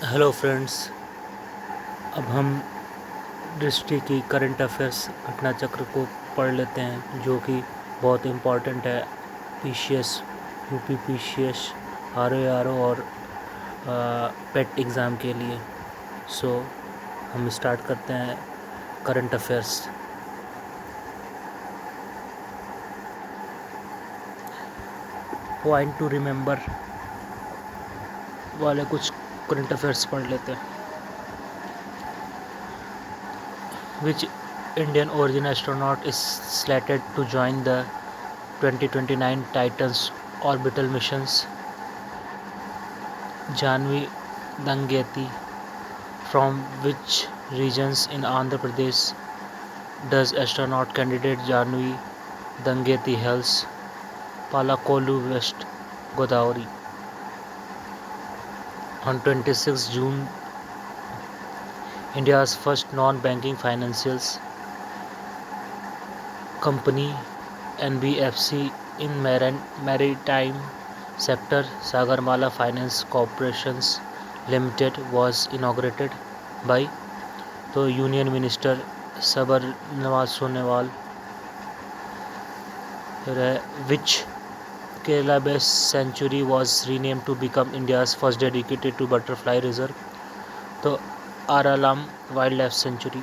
Hello friends. अब हम district की करंट अफेयर्स घटना चक्र को पढ़ लेते हैं, जो कि बहुत इम्पोर्टेंट है पीसीएस, यूपी पीसीएस, आरओ और पेट एग्ज़ाम के लिए। सो हम स्टार्ट करते हैं current affairs. Point two remember वाले कुछ करंट अफेयर्स पढ़ लेते हैं। Which Indian origin astronaut is slated to join the 2029 Titan's orbital missions? Janvi Dangeti. From which regions in Andhra Pradesh does astronaut candidate Janvi Dangeti hails? Palakolu, West Godavari. On 26 June, India's first non-banking financial company NBFC in maritime sector, Sagarmala Finance Corporations Limited, was inaugurated by the Union Minister Sabarnawal Sonewal. Which Kerala-based sanctuary was renamed to become India's first dedicated to butterfly reserve? The Aralam Wildlife Sanctuary.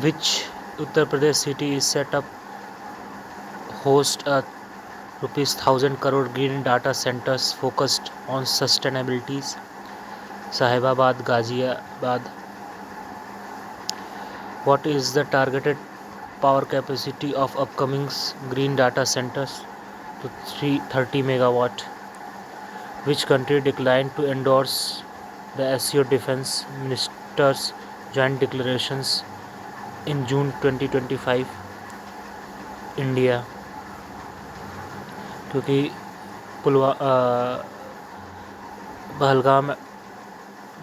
Which Uttar Pradesh city is set up host a rupees 1000 crore green data centers focused on sustainability? Sahibabad, Ghaziabad. What is the targeted power capacity of upcoming green data centers? To 330 megawatt. Which country declined to endorse the SCO Defense Ministers' joint declarations in June 2025? India. क्योंकि पहलगाम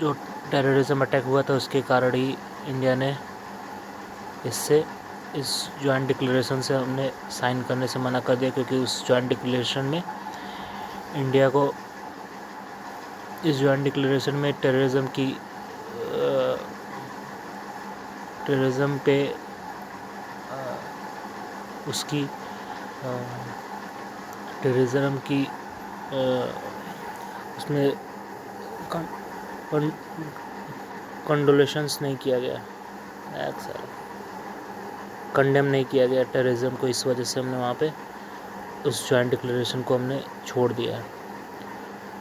जो terrorism attack हुआ था उसके कारण ही India ने इस joint declaration से हमने साइन करने से मना कर दिया, क्योंकि उस जॉइंट डिक्लेरेशन में इंडिया को इस जॉइंट डिक्लेरेशन में टेररिज्म पे उसकी टेररिज्म की उसमें कंडोलेशंस नहीं किया गया, कंडेम नहीं किया गया टेररिज्म को। इस वजह से हमने वहाँ पे उस जॉइंट डिक्लेरेशन को हमने छोड़ दिया है।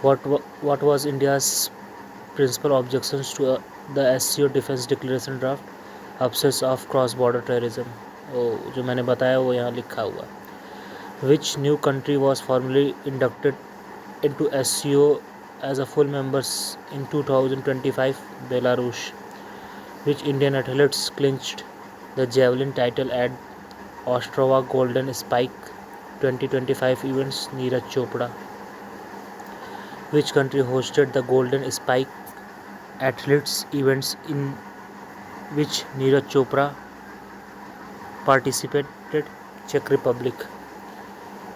What was India's principal objections to the SCO Defense Declaration draft? Absence of cross-border terrorism. जो मैंने बताया वो यहाँ लिखा हुआ। Which new country was formally inducted into SCO as a full member in 2025? Belarus. Which Indian athletes clinched the javelin title at Ostrava Golden Spike 2025 events? Neeraj Chopra. Which country hosted the Golden Spike Athletes events in which Neeraj Chopra participated? Czech Republic.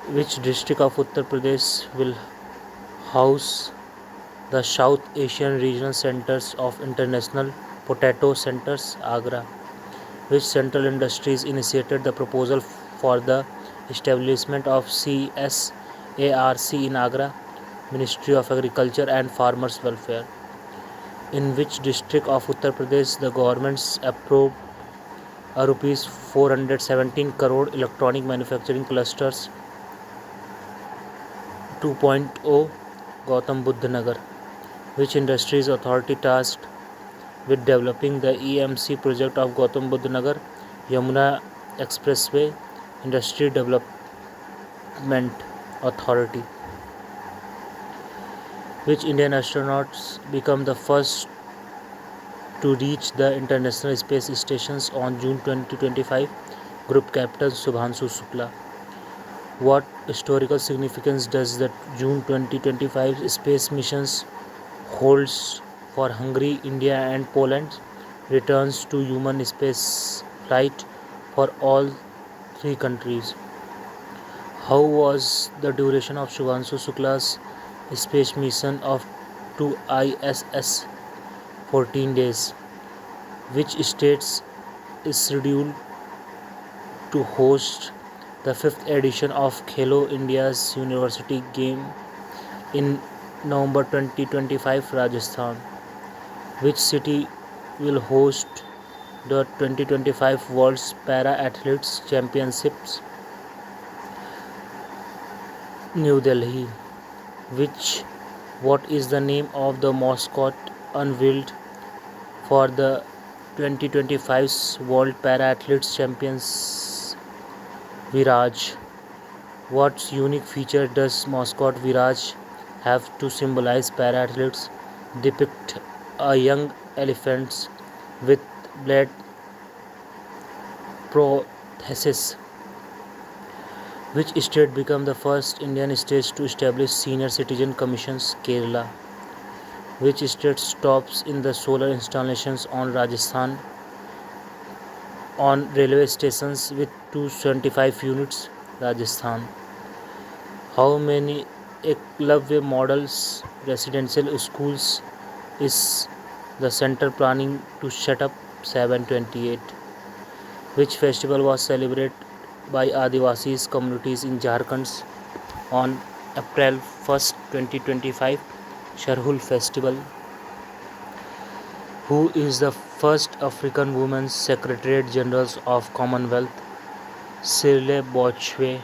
Which district of Uttar Pradesh will house the South Asian Regional Centers of International Potato Centers? Agra. Which central industries initiated the proposal for the establishment of CSARC in Agra? Ministry of Agriculture and Farmers Welfare. In which district of Uttar Pradesh the government approved a rupees 417 crore electronic manufacturing clusters 2.0? Gautam Buddha Nagar. Which industries authority tasked with developing the EMC project of Gautam Buddha Nagar Yamuna Expressway? Industry Development Authority. Which Indian astronauts become the first to reach the International Space Stations on June 2025? Group Captain Subhanshu Shukla. What historical significance does the June 2025 space missions holds for Hungary, India and Poland? Returns to human space flight for all three countries. How was the duration of Subhanshu Shukla's space mission of to ISS 14 days. Which states is scheduled to host the 5th edition of Khelo India's University Game in November 2025? Rajasthan. Which city will host the 2025 World's Para Athletes Championships? New Delhi. Which What is the name of the mascot unveiled for the 2025's World Para Athletes Champions? Viraj. What unique feature does mascot Viraj have to symbolize para athletes? Depict a young elephant with blade prosthesis. Which state became the first Indian state to establish senior citizen commissions? Kerala. Which state stops in the solar installations on Rajasthan on railway stations with 275 units? Rajasthan. How many Eklavya models residential schools is the center planning to set up? 728. Which festival was celebrated by Adivasis communities in Jharkhand on April 1st, 2025? Sharhul Festival. Who is the first African woman Secretary General of Commonwealth? Shirley Bochwe,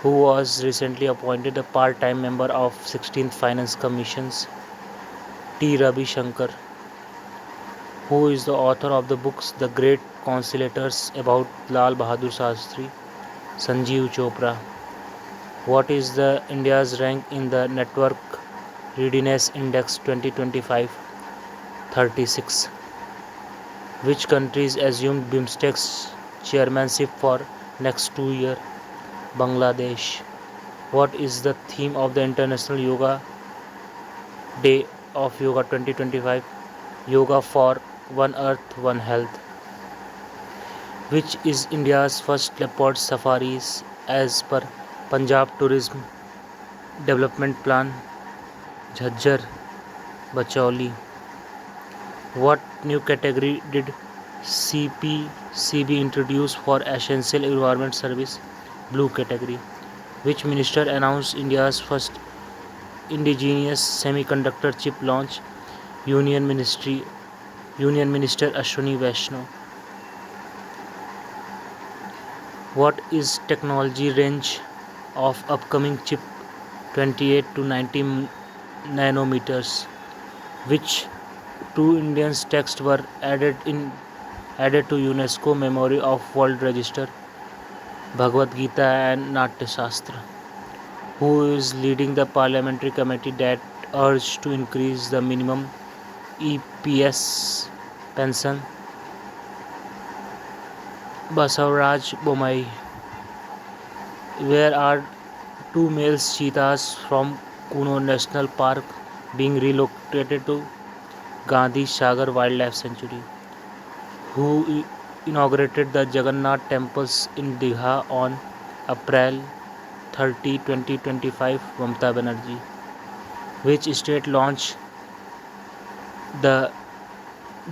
who was recently appointed a part-time member of 16th Finance Commissions. T. Ravi Shankar, who is the author of the books The Great Conspirators about Lal Bahadur Shastri. Sanjeev Chopra. What is the India's rank in the Network Readiness Index 2025? 36. Which countries assumed BIMSTEC's chairmanship for next 2 years? Bangladesh. What is the theme of the International Yoga Day of Yoga 2025? Yoga for One Earth, One Health. Which is India's first leopard safaris as per Punjab Tourism Development Plan? Jhajjar, Bacholi. What new category did CPCB introduce for essential environment service? Blue category. Which minister announced India's first indigenous semiconductor chip launch? Union Minister Ashwini Vaishnaw. What is technology range of upcoming chip 28 to 90 nanometers? Which two Indian texts were added to UNESCO Memory of World Register? Bhagavad Gita and Natya Shastra. Who is leading the parliamentary committee that urged to increase the minimum EPS pension? Basavaraj Bommai. Where are two male cheetahs from Kuno National Park being relocated to Gandhi Sagar Wildlife Sanctuary? Who inaugurated the Jagannath temples in Digha on April 30, 2025? Mamata Banerjee. Which state launched the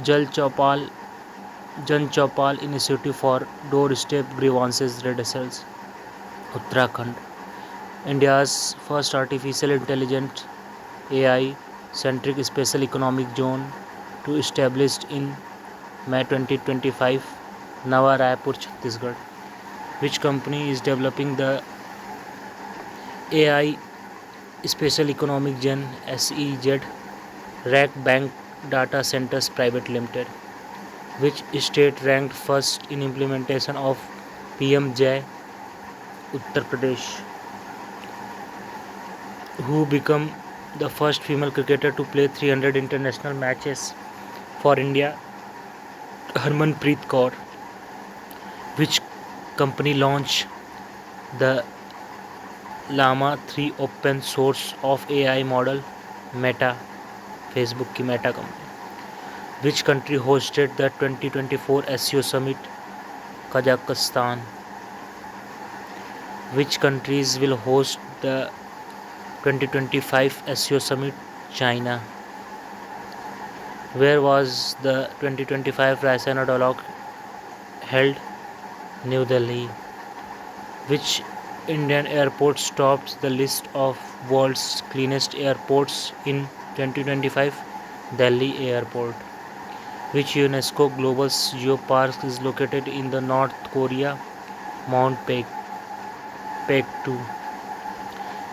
Jan Chaupal initiative for doorstep grievances redressals? Uttarakhand. India's first artificial intelligence AI centric special economic zone to established in May 2025, Nava Raipur, Chhattisgarh. Which company is developing the AI Special Economic Zone SEZ Rack Bank Data Centers Private Limited? Which state ranked first in implementation of PMJ? Uttar Pradesh. Who became the first female cricketer to play 300 international matches for India? Harmanpreet Kaur. Which company launched the Llama 3 open source of AI model? Meta, Facebook की Meta company. Which country hosted the 2024 SEO Summit? Kazakhstan. Which countries will host the 2025 SEO Summit? China. Where was the 2025 Raisina dialogue held? New Delhi. Which Indian airport tops the list of world's cleanest airports in 2025? Delhi Airport. Which UNESCO Global Geopark is located in the North Korea? Mount Paektu.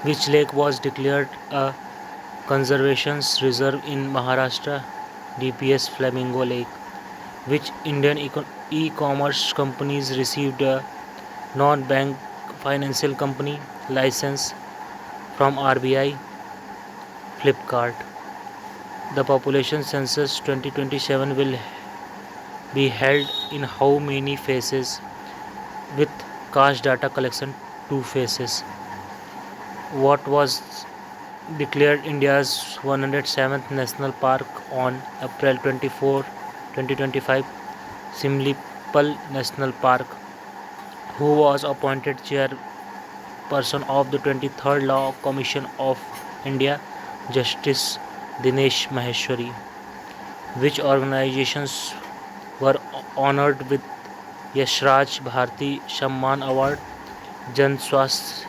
Which lake was declared a conservation reserve in Maharashtra? DPS Flamingo Lake. Which Indian e-commerce companies received a non-bank financial company license from RBI? Flipkart. The population census 2027 will be held in how many phases? With cash data collection 2 phases. What was declared India's 107th national park on April 24, 2025? Simlipal National Park. Who was appointed chairperson of the 23rd Law Commission of India? Justice Dinesh Maheshwari. Which organizations were honored with Yashraj Bharti Samman Award? Jan Swasth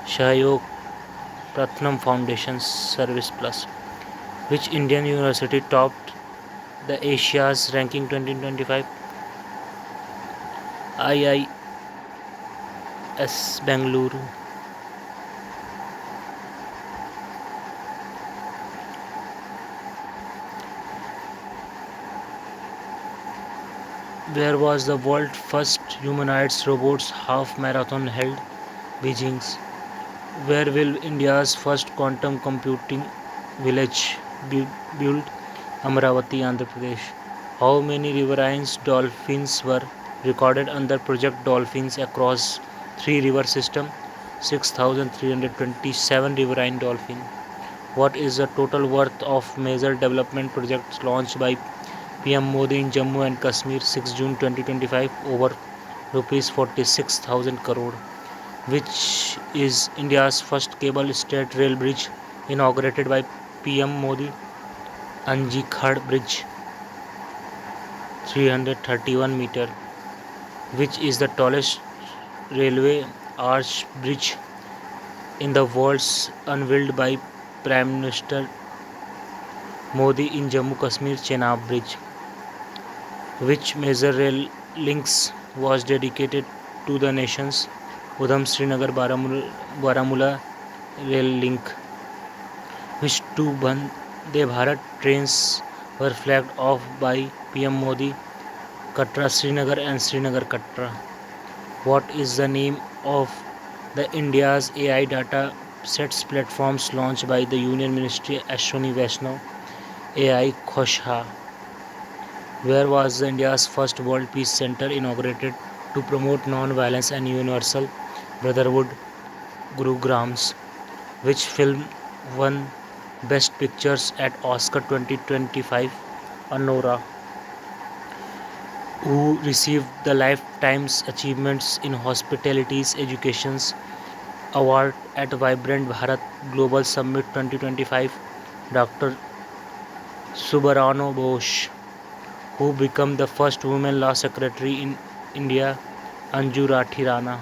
Sahyog Pratnam Foundation Service Plus. Which Indian university topped the Asia's ranking 2025? IIS Bengaluru. Where was the world's first humanoid robots half marathon held? Beijing. Where will India's first quantum computing village be built? Amravati, Andhra Pradesh. How many riverine dolphins were recorded under Project Dolphins across 3 river system? 6,327 riverine dolphins. What is the total worth of major development projects launched by PM Modi in Jammu and Kashmir 6 June 2025 over rupees 46,000 crore? Which is India's first cable stayed rail bridge inaugurated by PM Modi? Anji Khad Bridge, 331 meter. Which is the tallest railway arch bridge in the world unveiled by Prime Minister Modi in Jammu Kashmir? Chenab Bridge. Which major rail links was dedicated to the nations? Udham Srinagar Baramulla rail link. Which two Vande Bharat trains were flagged off by PM Modi? Katra Srinagar and Srinagar Katra. What is the name of the India's AI data sets platforms launched by the Union Ministry Ashwini Vaishnaw? AI Khoshha. Where was India's first World Peace Center inaugurated to promote non-violence and universal brotherhood? Gurugram's. Which film won Best Pictures at Oscar 2025? Anora. Who received the Lifetime's Achievements in Hospitality's Education's Award at Vibrant Bharat Global Summit 2025? Dr. Subarano Bose. Who became the first woman law secretary in India? Anju Rathi Rana.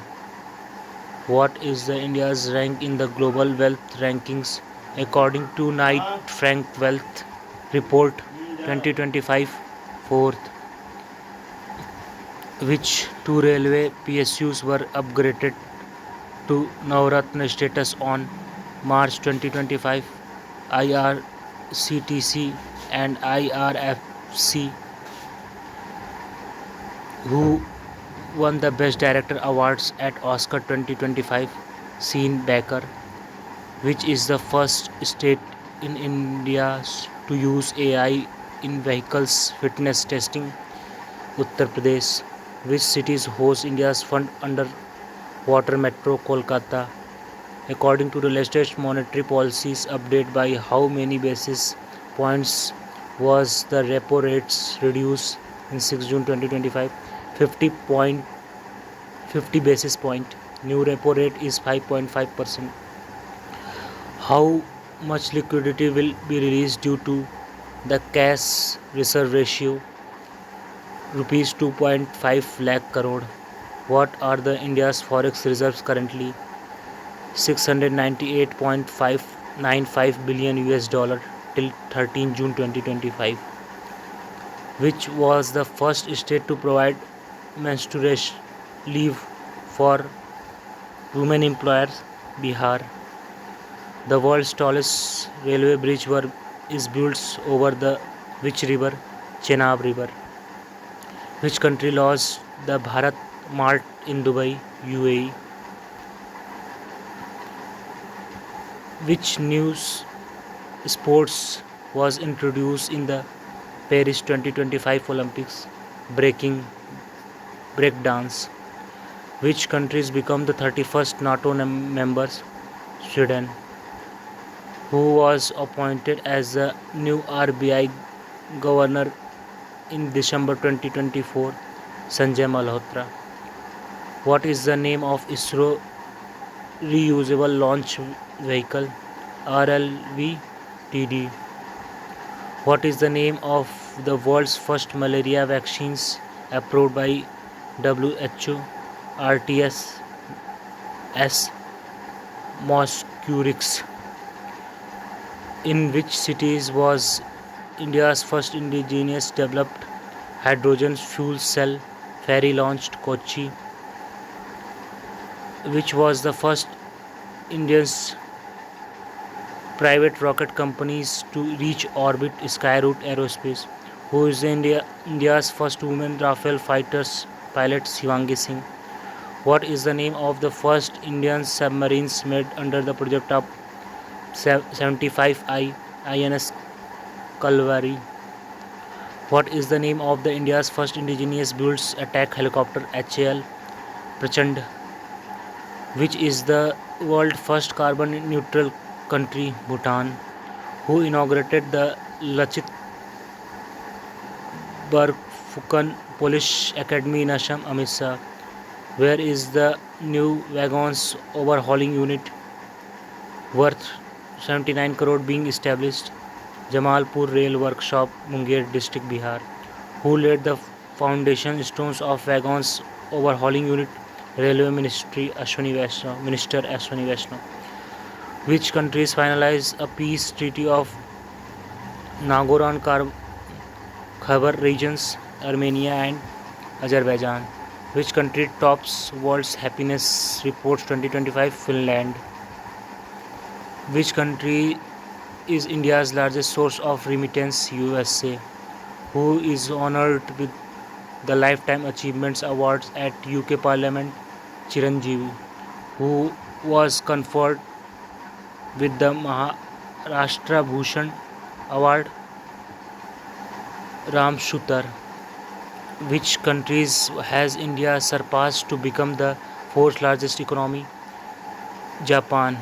What is the India's rank in the global wealth rankings according to Knight Frank Wealth Report 2025? Fourth. Which two railway PSUs were upgraded to Navratna status on March 2025? IRCTC and IRFC. Who won the Best Director awards at Oscar 2025? Sean Baker. Which is the first state in India to use AI in vehicles fitness testing? Uttar Pradesh. Which cities host India's fund underwater metro? Kolkata. According to the latest monetary policies update, by how many basis points was the repo rates reduced in 6 June 2025? 50 basis point. New repo rate is 5.5%. How much liquidity will be released due to the cash reserve ratio rupees 2.5 lakh crore? What are the India's forex reserves currently? 698.595 billion US dollar till 13 June 2025. Which was the first state to provide menstruation leave for women employers? Bihar. The world's tallest railway bridge is built over the which river? Chenab River. Which country launched the Bharat Mart in Dubai, UAE? Which new sports was introduced in the Paris 2025 Olympics? Breakdance. Which countries become the 31st NATO members? Sweden. Who was appointed as the new RBI governor in December 2024? Sanjay Malhotra. What is the name of ISRO reusable launch vehicle? RLV-TD. What is the name of the world's first malaria vaccines approved by WHO? RTS-S Mosquirix. In which cities was India's first indigenous developed hydrogen fuel cell ferry launched? Kochi. Which was the first Indian private rocket companies to reach orbit? Skyroot Aerospace. Who is India's first woman Rafale fighters pilot? Shivangi Singh. What is the name of the first Indian submarines made under the project of 75I INS Kalvari? What is the name of the India's first indigenous built attack helicopter? HAL Prachand. Which is the world's first carbon neutral country? Bhutan. Who inaugurated the Lachit Barfukan Police Academy in Assam? Amit Shah. Where is the new wagons overhauling unit worth 79 crore being established? Jamalpur Rail Workshop, Munger District, Bihar. Who laid the foundation stones of wagons overhauling unit? Railway Minister Ashwini Vaishnaw. Which countries finalized a peace treaty of Nagorno-Karabakh regions? Armenia and Azerbaijan. Which country tops World's Happiness Reports 2025? Finland. Which country is India's largest source of remittance? USA. Who is honored with the Lifetime Achievements Awards at UK Parliament? Chiranjeevi. Who was conferred with the Maharashtra Bhushan Award? Ram Shutar. Which countries has India surpassed to become the fourth largest economy? Japan.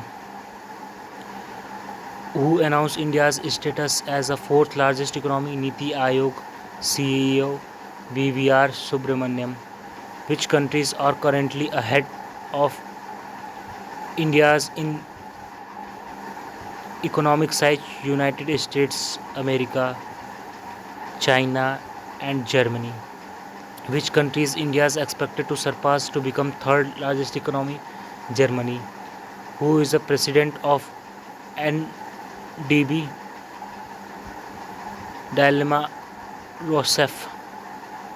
Who announced India's status as the fourth largest economy? Niti Aayog CEO BVR Subramaniam. Which countries are currently ahead of India's in economic size? United States, America, China and Germany. Which country is India is expected to surpass to become third largest economy? Germany. Who is the president of NDB? Dilma Rousseff.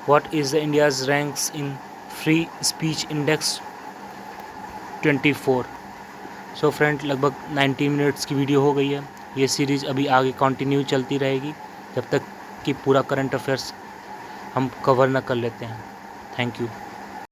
What is the India's ranks in Free Speech Index 24? So friend लगभग 90 minutes की video हो गई है। ये series अभी आगे continue चलती रहेगी जब तक कि पूरा करंट अफेयर्स हम कवर न कर लेते हैं। Thank you.